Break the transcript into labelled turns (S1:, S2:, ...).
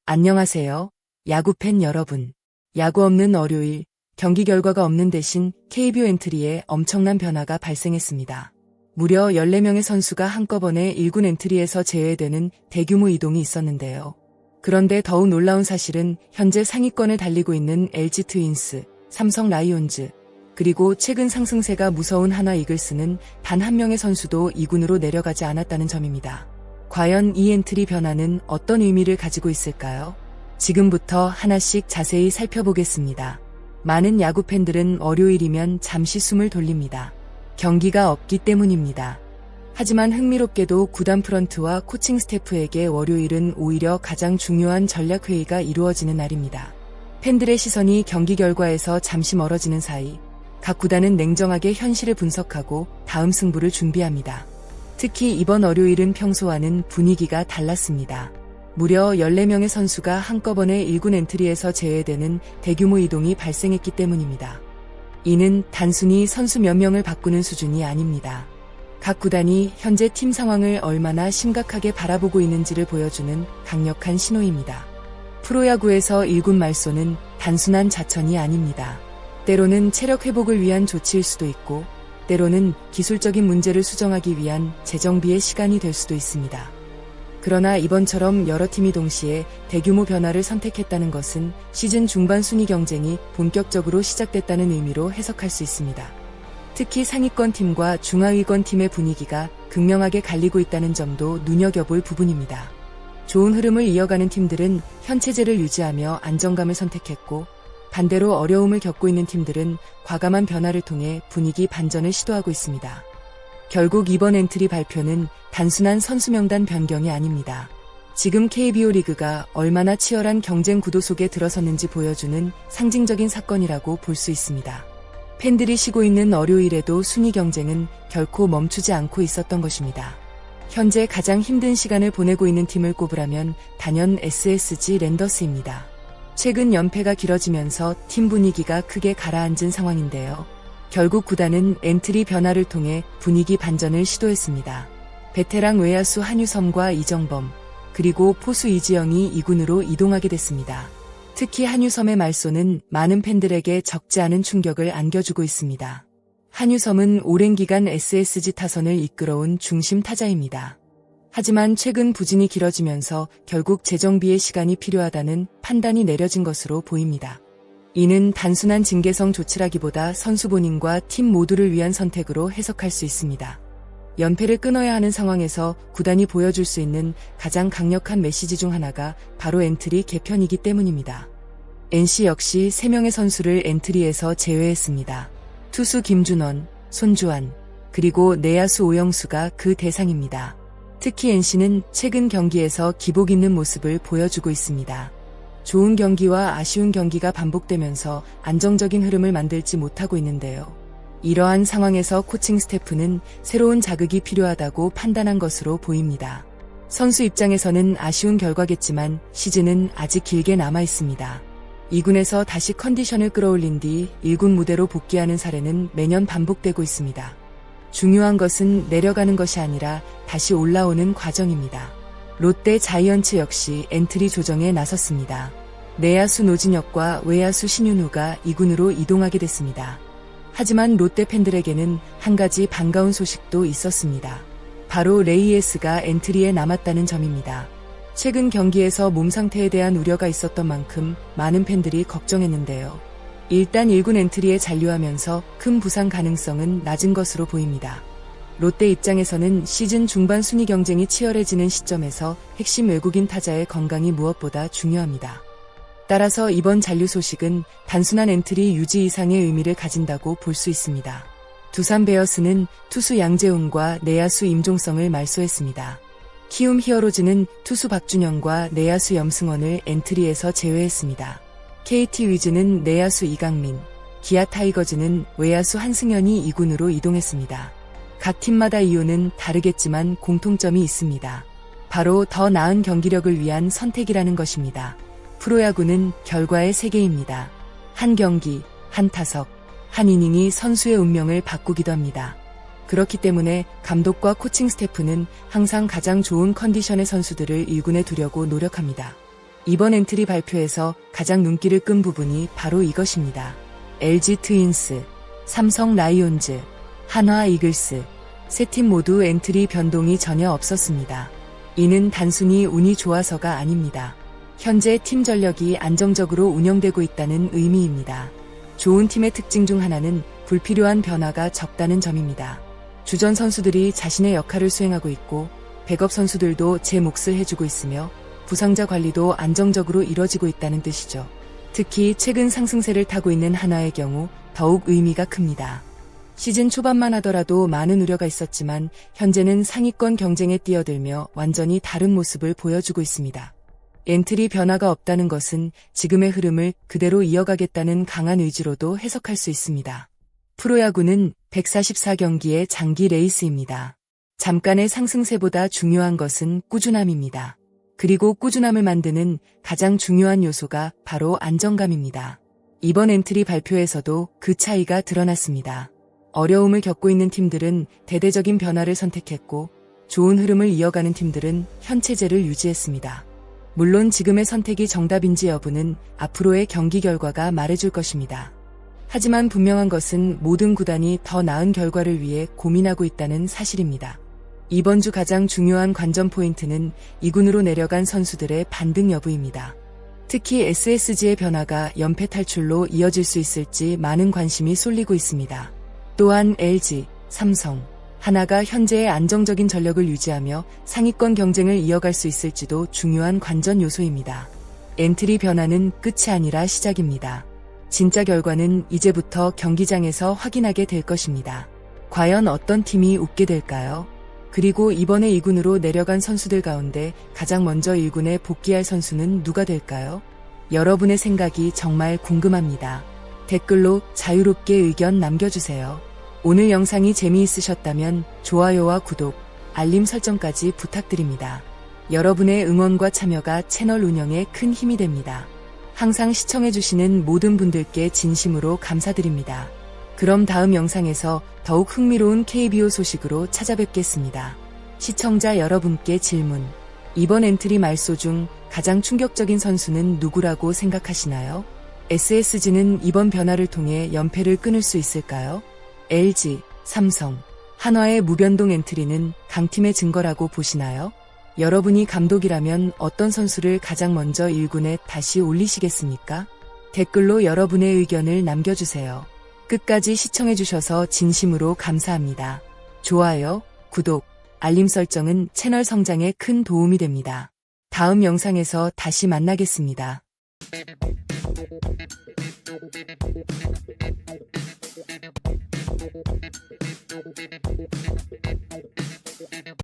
S1: 안녕하세요. 야구팬 여러분. 야구 없는 월요일, 경기 결과가 없는 대신 KBO 엔트리에 엄청난 변화가 발생했습니다. 무려 14명의 선수가 한꺼번에 1군 엔트리에서 제외되는 대규모 이동이 있었는데요. 그런데 더욱 놀라운 사실은 현재 상위권을 달리고 있는 LG 트윈스, 삼성 라이온즈, 그리고 최근 상승세가 무서운 하나 이글스는 단 한 명의 선수도 2군으로 내려가지 않았다는 점입니다. 과연 이 엔트리 변화는 어떤 의미를 가지고 있을까요? 지금부터 하나씩 자세히 살펴보겠습니다. 많은 야구 팬들은 월요일이면 잠시 숨을 돌립니다. 경기가 없기 때문입니다. 하지만 흥미롭게도 구단 프런트와 코칭 스태프에게 월요일은 오히려 가장 중요한 전략 회의가 이루어지는 날입니다. 팬들의 시선이 경기 결과에서 잠시 멀어지는 사이 각 구단은 냉정하게 현실을 분석하고 다음 승부를 준비합니다. 특히 이번 월요일은 평소와는 분위기가 달랐습니다. 무려 14명의 선수가 한꺼번에 1군 엔트리에서 제외되는 대규모 이동이 발생했기 때문입니다. 이는 단순히 선수 몇 명을 바꾸는 수준이 아닙니다. 각 구단이 현재 팀 상황을 얼마나 심각하게 바라보고 있는지를 보여주는 강력한 신호입니다. 프로야구에서 1군 말소는 단순한 자천이 아닙니다. 때로는 체력 회복을 위한 조치일 수도 있고, 때로는 기술적인 문제를 수정하기 위한 재정비의 시간이 될 수도 있습니다. 그러나 이번처럼 여러 팀이 동시에 대규모 변화를 선택했다는 것은 시즌 중반 순위 경쟁이 본격적으로 시작됐다는 의미로 해석할 수 있습니다. 특히 상위권 팀과 중하위권 팀의 분위기가 극명하게 갈리고 있다는 점도 눈여겨볼 부분입니다. 좋은 흐름을 이어가는 팀들은 현 체제를 유지하며 안정감을 선택했고, 반대로 어려움을 겪고 있는 팀들은 과감한 변화를 통해 분위기 반전을 시도하고 있습니다. 결국 이번 엔트리 발표는 단순한 선수 명단 변경이 아닙니다. 지금 KBO 리그가 얼마나 치열한 경쟁 구도 속에 들어섰는지 보여주는 상징적인 사건이라고 볼 수 있습니다. 팬들이 쉬고 있는 월요일에도 순위 경쟁은 결코 멈추지 않고 있었던 것입니다. 현재 가장 힘든 시간을 보내고 있는 팀을 꼽으라면 단연 SSG 랜더스입니다. 최근 연패가 길어지면서 팀 분위기가 크게 가라앉은 상황인데요. 결국 구단은 엔트리 변화를 통해 분위기 반전을 시도했습니다. 베테랑 외야수 한유섬과 이정범, 그리고 포수 이지영이 2군으로 이동하게 됐습니다. 특히 한유섬의 말소는 많은 팬들에게 적지 않은 충격을 안겨주고 있습니다. 한유섬은 오랜 기간 SSG 타선을 이끌어온 중심 타자입니다. 하지만 최근 부진이 길어지면서 결국 재정비의 시간이 필요하다는 판단이 내려진 것으로 보입니다. 이는 단순한 징계성 조치라기보다 선수 본인과 팀 모두를 위한 선택으로 해석할 수 있습니다. 연패를 끊어야 하는 상황에서 구단이 보여줄 수 있는 가장 강력한 메시지 중 하나가 바로 엔트리 개편이기 때문입니다. NC 역시 3명의 선수를 엔트리에서 제외했습니다. 투수 김준원, 손주환, 그리고 내야수 오영수가 그 대상입니다. 특히 NC는 최근 경기에서 기복 있는 모습을 보여주고 있습니다. 좋은 경기와 아쉬운 경기가 반복되면서 안정적인 흐름을 만들지 못하고 있는데요. 이러한 상황에서 코칭 스태프는 새로운 자극이 필요하다고 판단한 것으로 보입니다. 선수 입장에서는 아쉬운 결과겠지만 시즌은 아직 길게 남아 있습니다. 2군에서 다시 컨디션을 끌어올린 뒤 1군 무대로 복귀하는 사례는 매년 반복되고 있습니다. 중요한 것은 내려가는 것이 아니라 다시 올라오는 과정입니다. 롯데 자이언츠 역시 엔트리 조정에 나섰습니다. 내야수 노진혁과 외야수 신윤우가 2군으로 이동하게 됐습니다. 하지만 롯데 팬들에게는 한 가지 반가운 소식도 있었습니다. 바로 레이에스가 엔트리에 남았다는 점입니다. 최근 경기에서 몸 상태에 대한 우려가 있었던 만큼 많은 팬들이 걱정했는데요. 일단 1군 엔트리에 잔류하면서 큰 부상 가능성은 낮은 것으로 보입니다. 롯데 입장에서는 시즌 중반 순위 경쟁이 치열해지는 시점에서 핵심 외국인 타자의 건강이 무엇보다 중요합니다. 따라서 이번 잔류 소식은 단순한 엔트리 유지 이상의 의미를 가진다고 볼 수 있습니다. 두산 베어스는 투수 양재훈과 내야수 임종성을 말소했습니다. 키움 히어로즈는 투수 박준영과 내야수 염승원을 엔트리에서 제외했습니다. KT 위즈는 내야수 이강민, 기아 타이거즈는 외야수 한승현이 2군으로 이동했습니다. 각 팀마다 이유는 다르겠지만 공통점이 있습니다. 바로 더 나은 경기력을 위한 선택이라는 것입니다. 프로야구는 결과의 세계입니다. 한 경기, 한 타석, 한 이닝이 선수의 운명을 바꾸기도 합니다. 그렇기 때문에 감독과 코칭 스태프는 항상 가장 좋은 컨디션의 선수들을 1군에 두려고 노력합니다. 이번 엔트리 발표에서 가장 눈길을 끈 부분이 바로 이것입니다. LG 트윈스, 삼성 라이온즈, 한화 이글스, 세 팀 모두 엔트리 변동이 전혀 없었습니다. 이는 단순히 운이 좋아서가 아닙니다. 현재 팀 전력이 안정적으로 운영되고 있다는 의미입니다. 좋은 팀의 특징 중 하나는 불필요한 변화가 적다는 점입니다. 주전 선수들이 자신의 역할을 수행하고 있고 백업 선수들도 제 몫을 해주고 있으며 부상자 관리도 안정적으로 이뤄지고 있다는 뜻이죠. 특히 최근 상승세를 타고 있는 한화의 경우 더욱 의미가 큽니다. 시즌 초반만 하더라도 많은 우려가 있었지만 현재는 상위권 경쟁에 뛰어들며 완전히 다른 모습을 보여주고 있습니다. 엔트리 변화가 없다는 것은 지금의 흐름을 그대로 이어가겠다는 강한 의지로도 해석할 수 있습니다. 프로야구는 144경기의 장기 레이스입니다. 잠깐의 상승세보다 중요한 것은 꾸준함입니다. 그리고 꾸준함을 만드는 가장 중요한 요소가 바로 안정감입니다. 이번 엔트리 발표에서도 그 차이가 드러났습니다. 어려움을 겪고 있는 팀들은 대대적인 변화를 선택했고 좋은 흐름을 이어가는 팀들은 현 체제를 유지했습니다. 물론 지금의 선택이 정답인지 여부는 앞으로의 경기 결과가 말해줄 것입니다. 하지만 분명한 것은 모든 구단이 더 나은 결과를 위해 고민하고 있다는 사실입니다. 이번 주 가장 중요한 관전 포인트는 2군으로 내려간 선수들의 반등 여부입니다. 특히 SSG의 변화가 연패 탈출로 이어질 수 있을지 많은 관심이 쏠리고 있습니다. 또한 LG, 삼성, 하나가 현재의 안정적인 전력을 유지하며 상위권 경쟁을 이어갈 수 있을지도 중요한 관전 요소입니다. 엔트리 변화는 끝이 아니라 시작입니다. 진짜 결과는 이제부터 경기장에서 확인하게 될 것입니다. 과연 어떤 팀이 웃게 될까요? 그리고 이번에 2군으로 내려간 선수들 가운데 가장 먼저 1군에 복귀할 선수는 누가 될까요? 여러분의 생각이 정말 궁금합니다. 댓글로 자유롭게 의견 남겨주세요. 오늘 영상이 재미있으셨다면 좋아요와 구독, 알림 설정까지 부탁드립니다. 여러분의 응원과 참여가 채널 운영에 큰 힘이 됩니다. 항상 시청해주시는 모든 분들께 진심으로 감사드립니다. 그럼 다음 영상에서 더욱 흥미로운 KBO 소식으로 찾아뵙겠습니다. 시청자 여러분께 질문. 이번 엔트리 말소 중 가장 충격적인 선수는 누구라고 생각하시나요? SSG는 이번 변화를 통해 연패를 끊을 수 있을까요? LG, 삼성, 한화의 무변동 엔트리는 강팀의 증거라고 보시나요? 여러분이 감독이라면 어떤 선수를 가장 먼저 1군에 다시 올리시겠습니까? 댓글로 여러분의 의견을 남겨주세요. 끝까지 시청해주셔서 진심으로 감사합니다. 좋아요, 구독, 알림 설정은 채널 성장에 큰 도움이 됩니다. 다음 영상에서 다시 만나겠습니다.